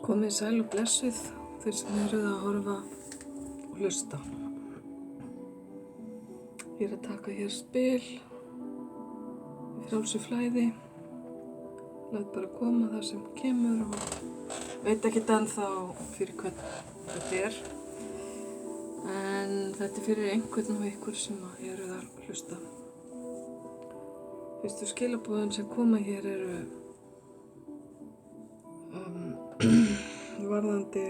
Komið sæl og blessuð þeir sem eruð að horfa og hlusta. Ég að taka hér spil í frjálsu flæði. Læt bara koma það sem kemur og veit ekkert ennþá fyrir hvern þetta en þetta fyrir einhvern og ykkur sem eruð að hlusta. Fyrstu skilaboðin sem koma hér eru varðandi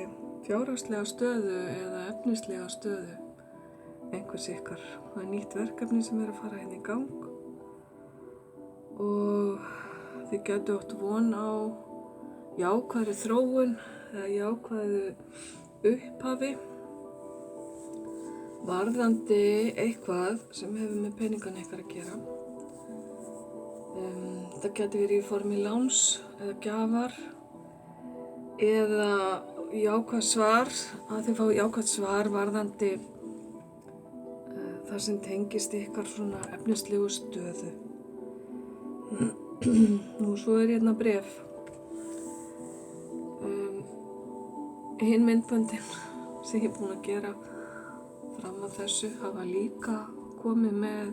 fjárhagslega stöðu eða efnislega stöðu einhvers ykkar. Það nýtt verkefni sem að fara hérna í gang og þið gætu átt von á jákvæðri þróun eða jákvæðu upphafi varðandi eitthvað sem hefur með peningan ykkar að gera. Það gæti verið í formi láns eða gjafar eða jákvæð svar, að þið fá jákvæð svar varðandi það sem tengist ykkar svona efnislegu stöðu. Nú svo hérna bréf. Hinn myndböndin sem ég er búin að gera fram að þessu hafa líka komið með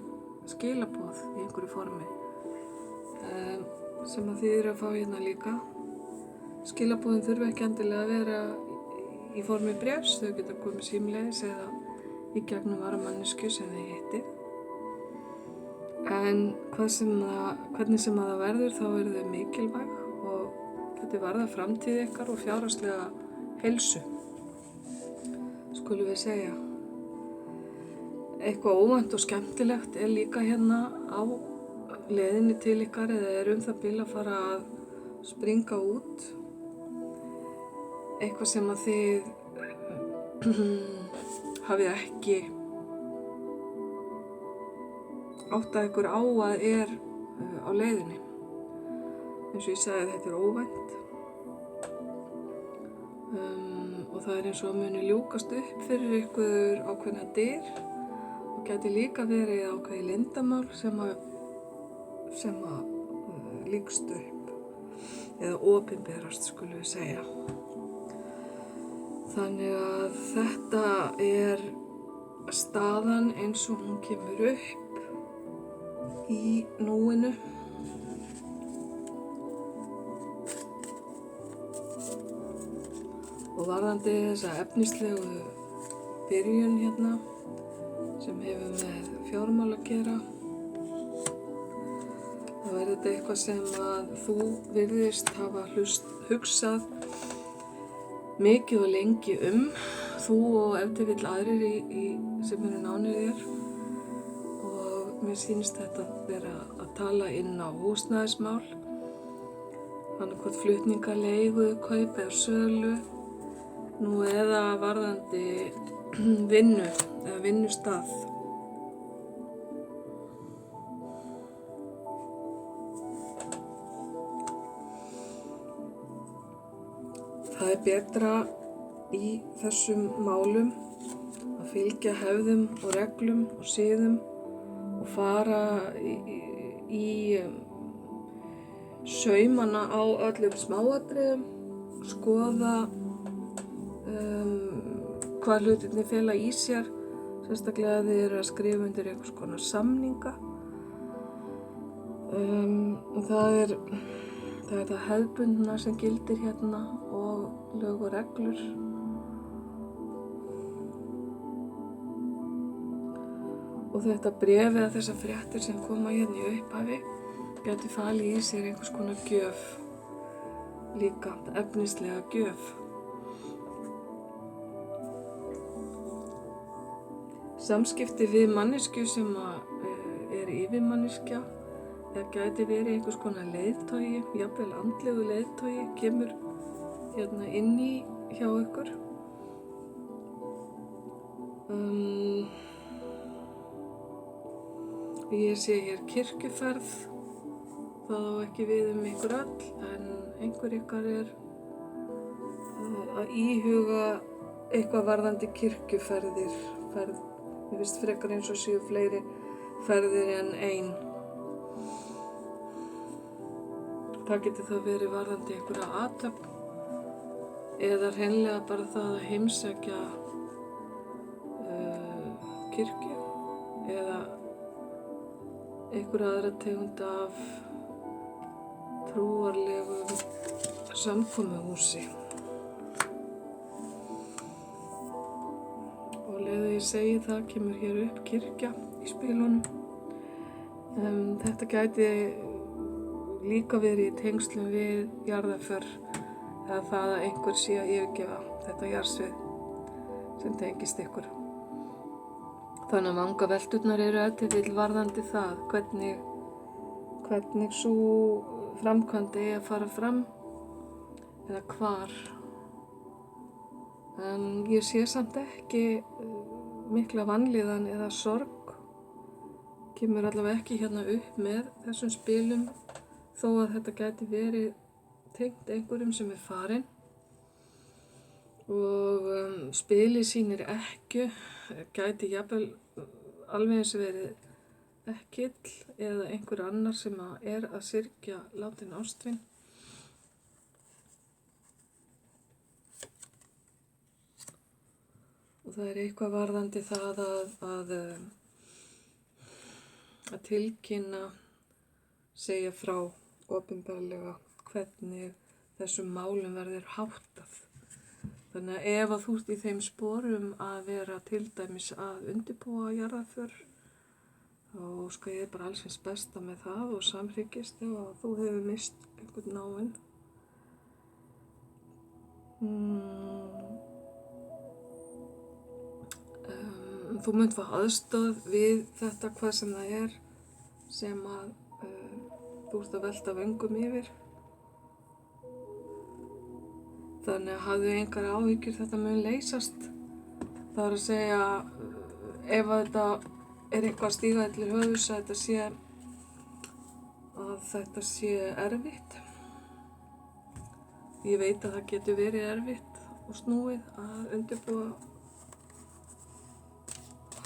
skilaboð í einhverju formi sem að þið eru að fá hérna líka. Skilaboðin þurfa ekki endilega að vera í formi bréfs, þau geta komið símleiðis eða í gegnum aðra manneskju sem þið hittið. En hvernig sem það verður, þá eru þau mikilvæg og getur varða framtíð ykkar og fjárhagslega heilsu, skulum við segja. Eitthvað óvænt og skemmtilegt er líka hérna á leiðinni til ykkar eða er það bil að fara að springa út. Eitthvað sem að þið hafið ekki áttað ykkur á að er á leiðinni. Eins og ég sagði, þetta er óvænt og það er eins og að muni ljúkast upp fyrir ykkur ákveðna dyr og gæti líka verið ákveðið leyndarmál sem að lýkst upp eða opinberast, skulum við segja. Þannig að þetta er staðan eins og hún kemur upp í núinu. Og varðandi þessa efnislegu byrjun hérna sem hefur með fjármál að gera, þá er þetta eitthvað sem að þú virðist hafa hugsað mikið og lengi þú og ef til vill aðrir sem eru nánir þér, og mér sýnist þetta vera að tala inn á húsnæðismál, annarkvort flutninga, leigu, kaup eða sölu, nú eða varðandi vinnu eða vinnustað. Það er betra í þessum málum að fylgja hefðum og reglum og siðum og fara í saumana á öllum smáatriðum, skoða hvað hlutirnir fela í sér, sérstaklega að þið eru að skrifa undir einhvers konar samninga. Það er það hefðbundna sem gildir hérna og lög og reglur. Og þetta bréf eða þessar fréttir sem koma hérna í upphafi gæti falið í sér einhvers konar gjöf, líka efnislega gjöf. Samskipti við manneskju sem er yfirmanneskja eða gæti verið einhvers konar leiðtogi, jafnvel andlegu leiðtogi, kemur hérna inn í hjá ykkur. Ég sé hér kirkjuferð, það á ekki við ykkur öll, en einhver ykkar er að íhuga eitthvað varðandi kirkjuferðir. Mér finnst frekar eins og séu fleiri ferðir en ein. Það getur þá verið varðandi einhverja athöfn eða hreinlega bara það að heimsækja kirkju eða einhver aðra tegund af trúarlegum samkomuhúsi. Og leiðu ég segi það, kemur hér upp kirkja í spilunum. Þetta gæti líka verið í tengslum við jarðarför eða það að einhver sé að yfirgefa þetta jarðsvið sem tengist ykkur. Þannig að vangavelturnar eru ef til vill varðandi það hvernig sú framkvæmd eigi að fara fram eða hvar. Ég sé samt ekki mikla vanlíðan eða sorg, kemur allavega ekki hérna upp með þessum spilum þó að þetta gæti verið tengt einhverjum sem farinn. Og spilið sýnir ekkju, gæti jafnvel alveg eins verið ekkill eða einhver annar sem að syrgja látinn ástvin. Og það eitthvað varðandi það að tilkynna, segja frá opinberlega hvernig þessum málum verður háttað. Þannig að ef þú ert í þeim sporum að vera til dæmis að undirbúa jarðarför, þá skal ég bara alls hins besta með það og samhryggist ef þú hefur misst einhvern náinn. Þú munt fá aðstoð við þetta hvað sem það er sem að þú ert að velta vöngum yfir. Þannig að hafðu engar áhyggjur, þetta mun leysast. Það að segja, ef þetta eitthvað að stíga til höfuðs að þetta sé erfitt. Ég veit að það getur verið erfitt og snúið að undirbúa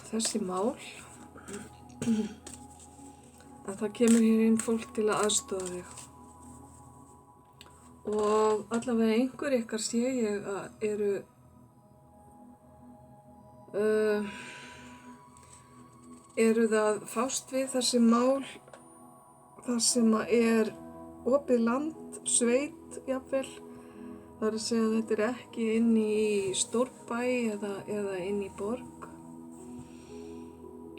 þessi mál. En það kemur hér inn fólk til að aðstoða þig. Og allavega einhver ykkar sé ég að eru það fást við þessi mál þar sem að opið land, sveit jafnvel. Það að segja að þetta ekki inn í stórbæ eða inn í borg.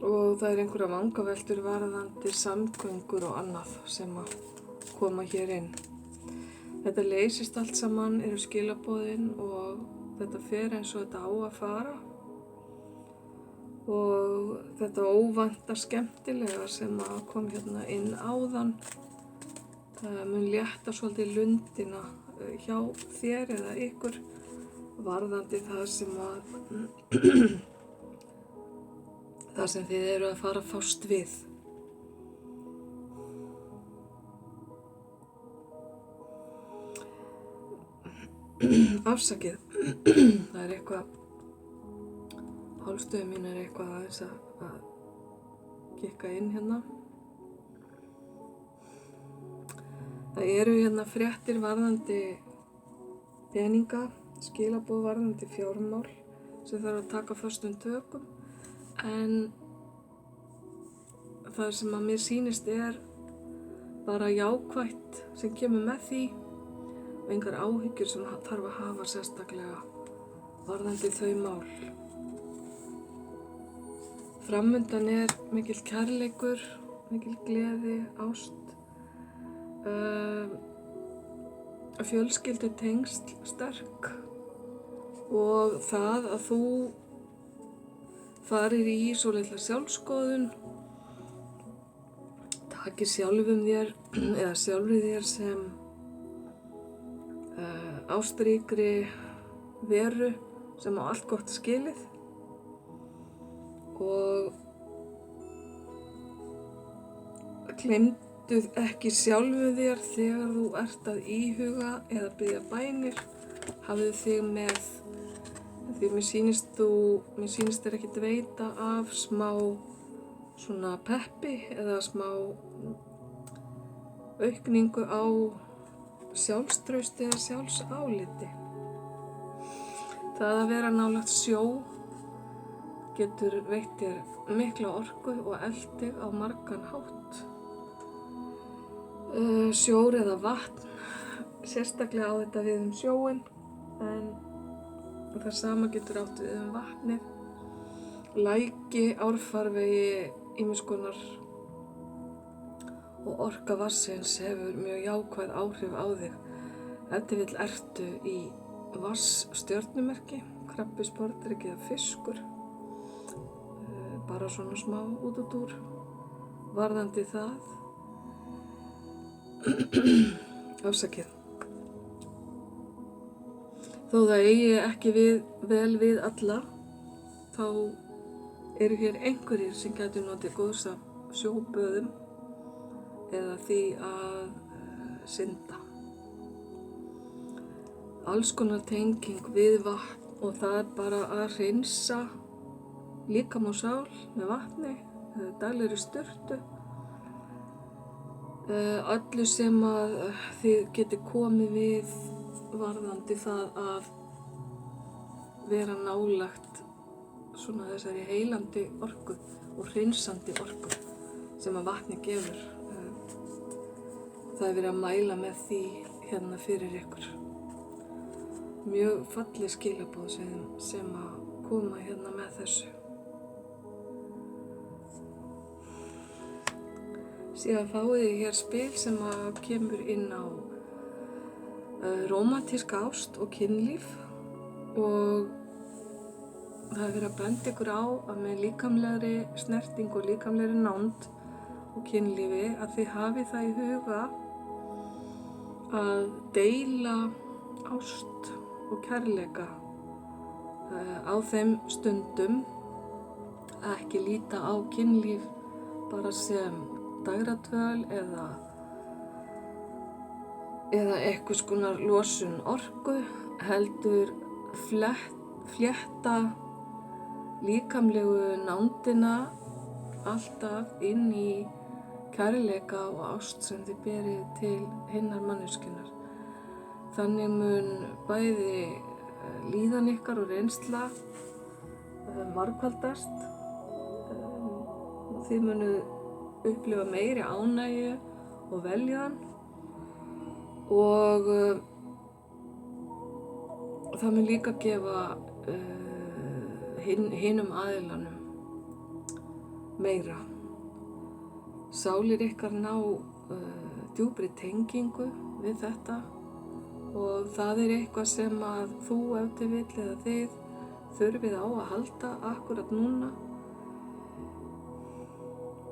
Og það einhverja vangaveltur varðandi samgöngur og annað sem að koma hér inn. Þetta leysist allt saman, eru skilaboðin og þetta fer eins og þetta á að fara. Og þetta óvænta skemmtilega sem að kom hérna inn áðan, það mun létta svolítið lundina hjá þér eða ykkur varðandi það sem þið eru að fara að fást við. Afsakið, það eitthvað, hálstöðu mín eitthvað aðeins að kikka inn hérna. Það eru hérna fréttir varðandi peninga, skilaboð varðandi fjármál sem þarf að taka föstum tökum. En það sem að mér sýnist bara jákvætt sem kemur með því og engar áhyggjur sem þarf að hafa sérstaklega varðandi þau mál. Framundan mikill kærleikur, mikil gleði, ást, fjölskyldu tengsl sterk og það að þú farir í svolítið sjálfskoðun, takir sjálfum þér eða sjálfri þér sem ástríkri veru sem á allt gott skilið og gleymdu ekki sjálfu þér þegar þú ert að íhuga eða biðja bænir, hafðu þig með. Því mér sýnist þér ekki veita af smá svona peppi eða smá aukningu á sjálfstrausti eða sjálfsáliti. Það að vera nálægt sjó getur veitt þér mikla orku og eldi á margan hátt. Sjór eða vatn, sérstaklega á þetta við sjóinn, en það sama getur átt við vatnið, læki, árfarvegi, ýmiss konar, og orka vatnsins hefur mjög jákvæð áhrif á þig. Ef til vill ertu í vatnsstjörnumerki, krabbi, sporðdreki eða fiskur, bara svona smá útúrdúr varðandi það. Afsakið. Þó það eigi ekki vel við alla, þá eru hér einhverjir sem gætu notið góðs af sjóböðum eða því að synda. Alls konar tenging við vatn, og það er bara að hreinsa líkama og sál með vatni, daglegri sturtu. Öllu sem að þið geti komið við varðandi það að vera nálægt svona þessari heilandi orku og hreinsandi orku sem að vatni gefur. Það er verið að mæla með því hérna fyrir ykkur. Mjög falleg skilaboð sem að koma hérna með þessu. Síðan fáið þið hér spil sem að kemur inn á rómantíska ást og kynlíf, og það er verið að benda ykkur á að með líkamlegri snerting og líkamlegri nánd og kynlífi að þið hafið það í huga að deila ást og kærleika á þeim stundum, að ekki líta á kynlíf bara sem dægradvöl eða einhvers konar losun orku, heldur flétta líkamlegu nándina alltaf inn í kærleika og ást sem þið berið til hinnar manneskjunnar. Þannig mun bæði líðan ykkar og reynsla margfaldast, og þið munu upplifa meiri ánægju og veljan, og það mun líka gefa hinum aðilanum meira. Sálir ykkar ná djúpri tengingu við þetta, og það er eitthvað sem að þú ef til vill eða þið þurfið á að halda akkurat núna.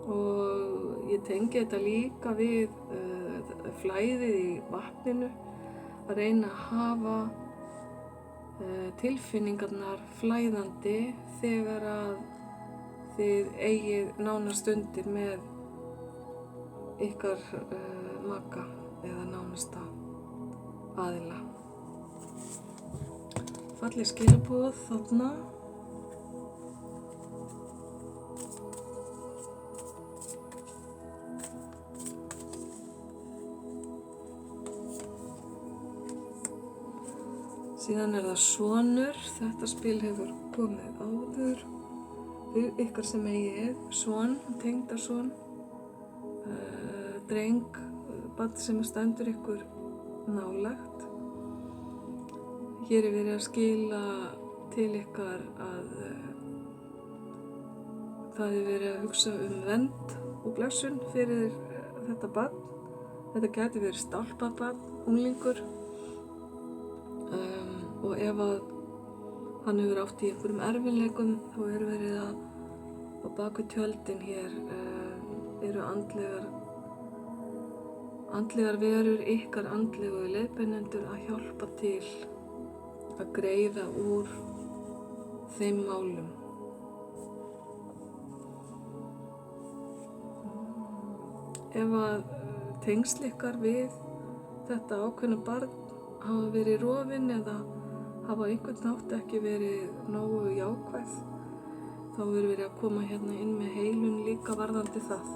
Og ég tengi þetta líka við flæðið í vatninu, að reyna að hafa tilfinningarnar flæðandi þegar að þið eigið nánar stundir með ykkar maka eða nánasta aðila. Falleg skilaboð þarna. Síðan er það sonur. Þetta spil hefur komið áður. Ykkar sem eigið son, tengdason, dreng, barn sem stendur ykkur nálægt. Hér er verið að skila til ykkar að það er verið að hugsa vernd og blessun fyrir þetta barn. Þetta gæti verið stálpað barn, unglingur. Og ef að hann hefur átt í einhverjum erfiðleikum, þá er verið að á baku tjöldin hér eru andlegar verur, ykkar andlegu leiðbeinendur að hjálpa til að greiða úr þeim málum. Ef að tengsl ykkar við þetta ákveðna barn hafa verið rofin eða hafa einhvern nátt ekki verið nógu jákvæð, þá er verið að koma hérna inn með heilun líka varðandi það.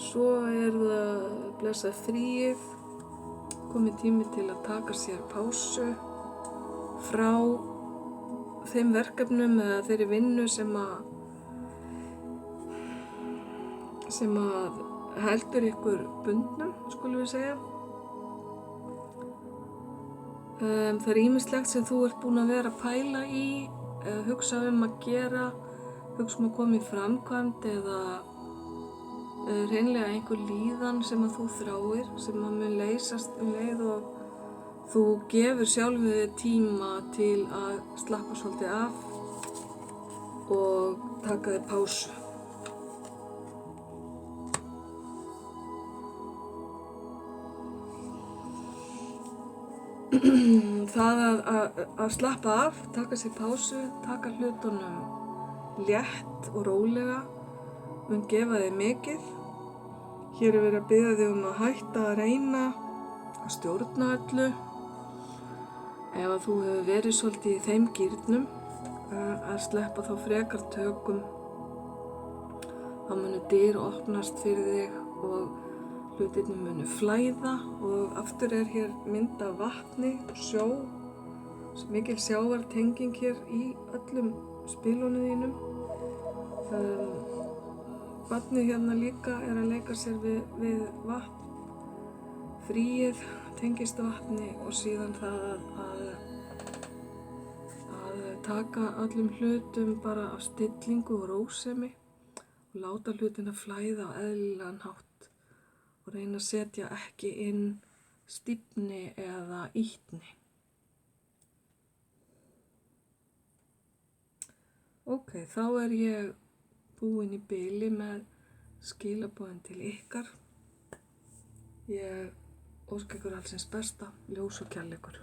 Svo er það blessað fríið, komið tími til að taka sér pásu frá þeim verkefnum eða þeirri vinnu sem að heldur ykkur bundnum, skulum við segja. Það er ýmislegt sem þú ert búin að vera að pæla í, hugsa að gera, hugsa að koma í framkvæmd eða hreinlega einhver líðan sem að þú þráir, sem að mun leysast leið og þú gefur sjálfu þér tíma til að slappa svolítið af og taka þér pásu. Það að slappa af, taka sér pásu, taka hlutunum létt og rólega mun gefa þér mikið. Hér verið að biðja þig að hætta að reyna að stjórna öllu. Ef að þú hefur verið svolítið í þeim gírnum að sleppa þá frekar tökum, þá munu dyr opnast fyrir þig og hlutirnir munu flæða og aftur hér mynd af vatni og sjó, mikil sjávartenging hér í öllum spilunum þínum. Barnið hérna líka að leika sér við vatn, fríið tengist vatni og síðan það að taka öllum hlutum bara af stillingu og rósemi og láta hlutina flæða á eðlilegan hátt og reyna að setja ekki inn stífni eða ýtni. Ok, þá ég búin í bili með skilaboðin til ykkar. Ég óska ykkur allsins besta, ljós og kærleikur.